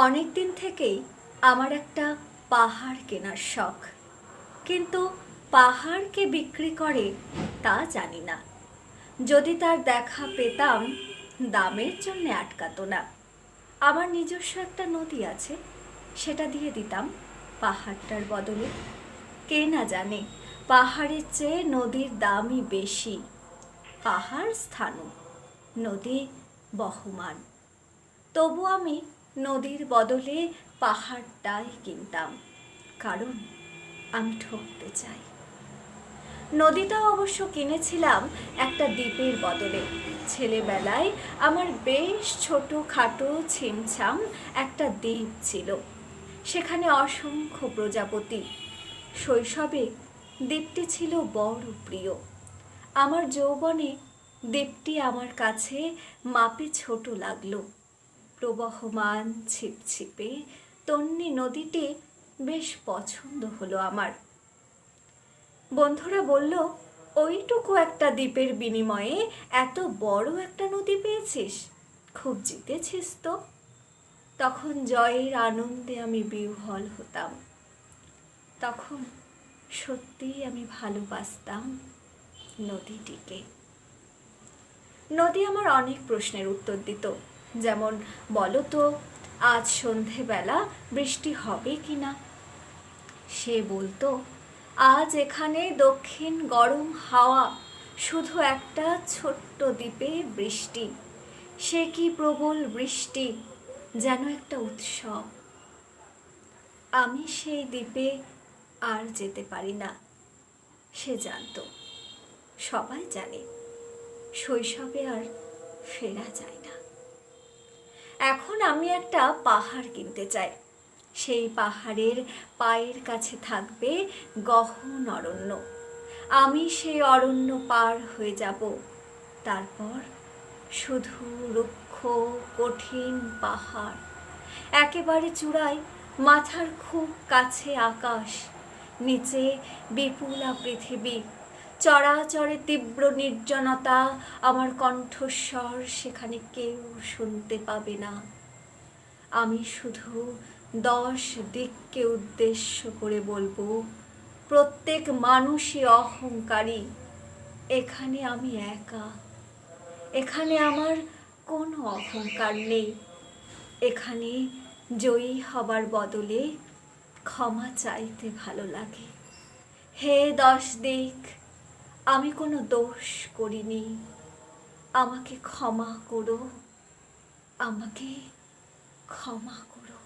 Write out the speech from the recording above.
অনেক দিন থেকেই আমার একটা পাহাড় কেনার শখ, কিন্তু পাহাড় কে বিক্রি করে তা জানি না। যদি তার দেখা পেতাম, দামের জন্য আটকাতো না। আমার নিজস্ব একটা নদী আছে, সেটা দিয়ে দিতাম পাহাড়টার বদলে। কে না জানে পাহাড়ের চেয়ে নদীর দামই বেশি। পাহাড় স্থাণু, নদী বহমান। তবু আমি নদীর বদলে পাহাড়টাই কিনতাম, কারণ আমি ঠকতে চাই। নদীটা অবশ্য কিনেছিলাম একটা দ্বীপের বদলে। ছেলেবেলায় আমার বেশ ছোট খাটো ছিমছাম একটা দ্বীপ ছিল, সেখানে অসংখ্য প্রজাপতি। শৈশবে দ্বীপটি ছিল বড় প্রিয়। আমার যৌবনে দ্বীপটি আমার কাছে মাপে ছোট লাগলো। প্রবহমান ছিপছিপে তন্নি নদীটি বেশ পছন্দ হলো আমার। বন্ধুরা বলল, ওইটুকু একটা দ্বীপের বিনিময়ে এত বড় একটা নদী পেয়েছিস, খুব জিতেছিস তো। তখন জয়ের আনন্দে আমি বিহ্বল হতাম। তখন সত্যিই আমি ভালোবাসতাম নদীটিকে। নদী আমার অনেক প্রশ্নের উত্তর দিত, যেমন, বলো তো আজ সন্ধেবেলা বৃষ্টি হবে কি না। সে বলতো, আজ এখানে দক্ষিণ গরম হাওয়া, শুধু একটা ছোট্ট দ্বীপে বৃষ্টি। সে কি প্রবল বৃষ্টি, যেন একটা উৎসব। আমি সেই দ্বীপে আর যেতে পারি না। সে জানতো, সবাই জানে, শৈশবে আর ফেরা যায় না। এখন আমি একটা পাহাড় কিনতে চাই। সেই পাহাড়ের পায়ের কাছে থাকবে গহন অরণ্য। আমি সেই অরণ্য পার হয়ে যাব। তারপর শুধু রুক্ষ কঠিন পাহাড়, একেবারে চূড়ায় মাথার খুব কাছে আকাশ, নিচে বিপুলা পৃথিবী, চরাচরে তীব্র নির্জনতা। আমার কণ্ঠস্বর সেখানে কেউ শুনতে পাবে না। আমি শুধু 10 দিককে উদ্দেশ্য করে বলবো, প্রত্যেক মানুষই অহংকারী। এখানে আমি একা, এখানে আমার কোনো অহংকার নেই। এখানে জয়ী হবার বদলে ক্ষমা চাইতে ভালো লাগে। হে 10 দিক, আমি কোনো দোষ করিনি, আমাকে ক্ষমা করো, আমাকে ক্ষমা করো।